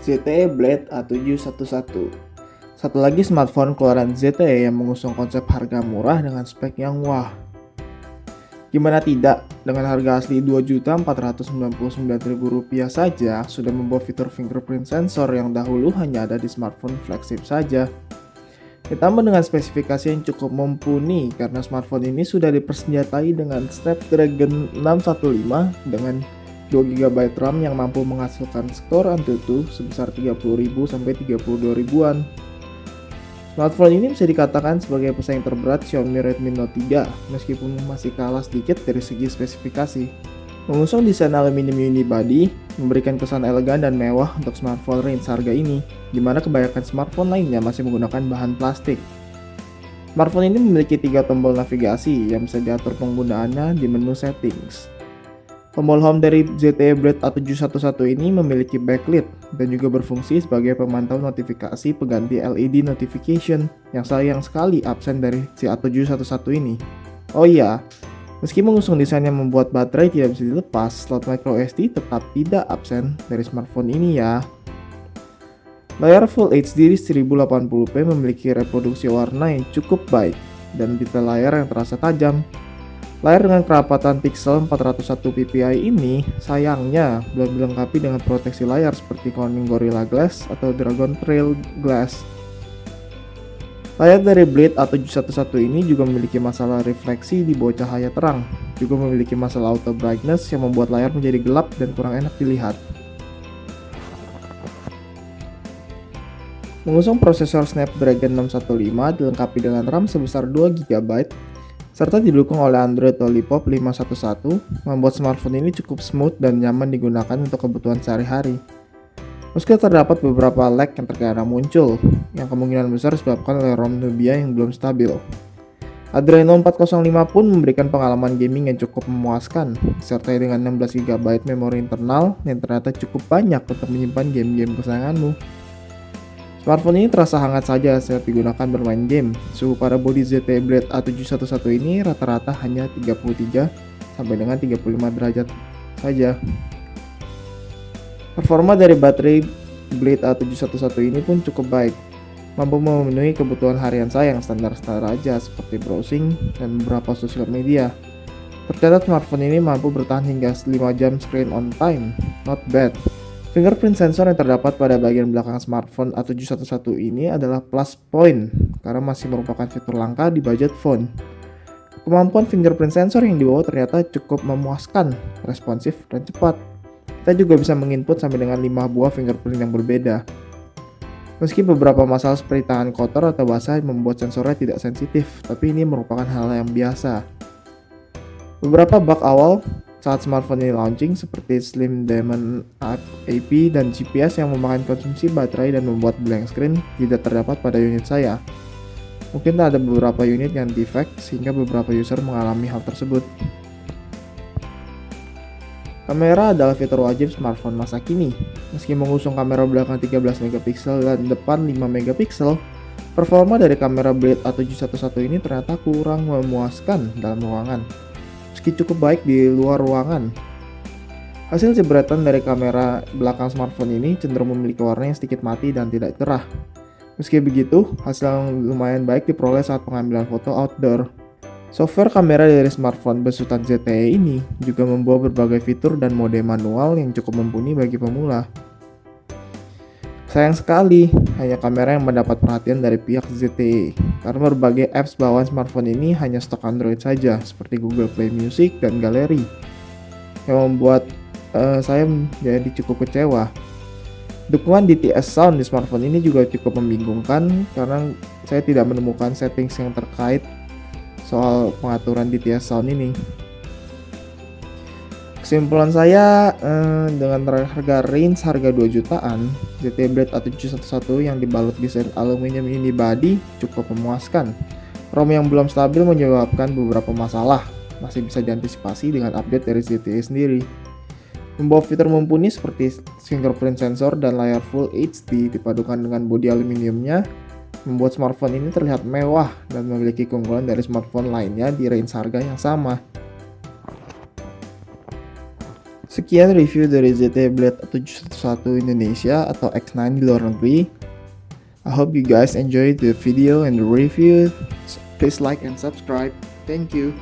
ZTE Blade A711. Satu lagi smartphone keluaran ZTE yang mengusung konsep harga murah dengan spek yang wah. Gimana tidak, dengan harga asli Rp2.499.000 saja sudah membawa fitur fingerprint sensor yang dahulu hanya ada di smartphone flagship saja. Ditambah dengan spesifikasi yang cukup mumpuni karena smartphone ini sudah dipersenjatai dengan Snapdragon 615 dengan 2GB RAM yang mampu menghasilkan skor Antutu sebesar 30.000 sampai 32.000-an. Smartphone ini bisa dikatakan sebagai pesaing terberat Xiaomi Redmi Note 3 meskipun masih kalah sedikit dari segi spesifikasi. Mengusung desain aluminium unibody, memberikan kesan elegan dan mewah untuk smartphone range harga ini, di mana kebanyakan smartphone lainnya masih menggunakan bahan plastik. Smartphone ini memiliki 3 tombol navigasi yang bisa diatur penggunaannya di menu settings. Tombol home dari ZTE Blade A711 ini memiliki backlit dan juga berfungsi sebagai pemantau notifikasi pengganti LED notification yang sayang sekali absen dari si A711 ini. Oh iya, meski mengusung desain yang membuat baterai tidak bisa dilepas, slot microSD tetap tidak absen dari smartphone ini ya. Layar Full HD 1080p memiliki reproduksi warna yang cukup baik dan detail layar yang terasa tajam. Layar dengan kerapatan pixel 401 ppi ini sayangnya belum dilengkapi dengan proteksi layar seperti Corning Gorilla Glass atau Dragon Trail Glass. Layar dari Blade A711 ini juga memiliki masalah refleksi di bawah cahaya terang, juga memiliki masalah auto brightness yang membuat layar menjadi gelap dan kurang enak dilihat. Mengusung prosesor Snapdragon 615 dilengkapi dengan RAM sebesar 2GB, serta didukung oleh Android Lollipop 511, membuat smartphone ini cukup smooth dan nyaman digunakan untuk kebutuhan sehari-hari. Meski terdapat beberapa lag yang terkadang muncul, yang kemungkinan besar disebabkan oleh ROM Nubia yang belum stabil. Adreno 405 pun memberikan pengalaman gaming yang cukup memuaskan, disertai dengan 16GB memori internal yang ternyata cukup banyak untuk menyimpan game-game kesayanganmu. Smartphone ini terasa hangat saja saat digunakan bermain game. Suhu pada bodi ZTE Blade A711 ini rata-rata hanya 33 sampai dengan 35 derajat saja. Performa dari baterai Blade A711 ini pun cukup baik, mampu memenuhi kebutuhan harian saya yang standar-standar aja seperti browsing dan beberapa sosial media. Tercatat smartphone ini mampu bertahan hingga 5 jam screen on time, not bad. Fingerprint sensor yang terdapat pada bagian belakang smartphone A711 ini adalah plus point karena masih merupakan fitur langka di budget phone. Kemampuan fingerprint sensor yang dibawa ternyata cukup memuaskan, responsif, dan cepat. Kita juga bisa menginput sampai dengan 5 buah fingerprint yang berbeda. Meski beberapa masalah seperti tangan kotor atau basah membuat sensornya tidak sensitif, tapi ini merupakan hal yang biasa. Beberapa bug awal saat smartphone ini launching seperti Slim Diamond AP dan GPS yang memakan konsumsi baterai dan membuat blank screen tidak terdapat pada unit saya. Mungkin ada beberapa unit yang defect sehingga beberapa user mengalami hal tersebut. Kamera adalah fitur wajib smartphone masa kini. Meski mengusung kamera belakang 13MP dan depan 5MP, performa dari kamera Blade A711 ini ternyata kurang memuaskan dalam ruangan. Meski cukup baik di luar ruangan. Hasil jepretan dari kamera belakang smartphone ini cenderung memiliki warna yang sedikit mati dan tidak cerah. Meski begitu, hasil yang lumayan baik diperoleh saat pengambilan foto outdoor. Software kamera dari smartphone besutan ZTE ini juga membawa berbagai fitur dan mode manual yang cukup mumpuni bagi pemula. Sayang sekali, hanya kamera yang mendapat perhatian dari pihak ZTE, karena berbagai apps bawaan smartphone ini hanya stok Android saja, seperti Google Play Music dan Gallery, yang membuat saya menjadi cukup kecewa. Dukungan DTS Sound di smartphone ini juga cukup membingungkan, karena saya tidak menemukan settings yang terkait soal pengaturan DTS Sound ini. Kesimpulan saya, dengan harga 2 jutaan, ZTE Blade A711 yang dibalut desain aluminium unibody cukup memuaskan. ROM yang belum stabil menyebabkan beberapa masalah, masih bisa diantisipasi dengan update dari ZTE sendiri. Membawa fitur mumpuni seperti fingerprint sensor dan layar Full HD dipadukan dengan bodi aluminiumnya, membuat smartphone ini terlihat mewah dan memiliki keunggulan dari smartphone lainnya di range harga yang sama. Sekian review dari ZTE Blade 711 Indonesia atau X9 di luar negeri. I hope you guys enjoyed the video and the review. Please like and subscribe. Thank you.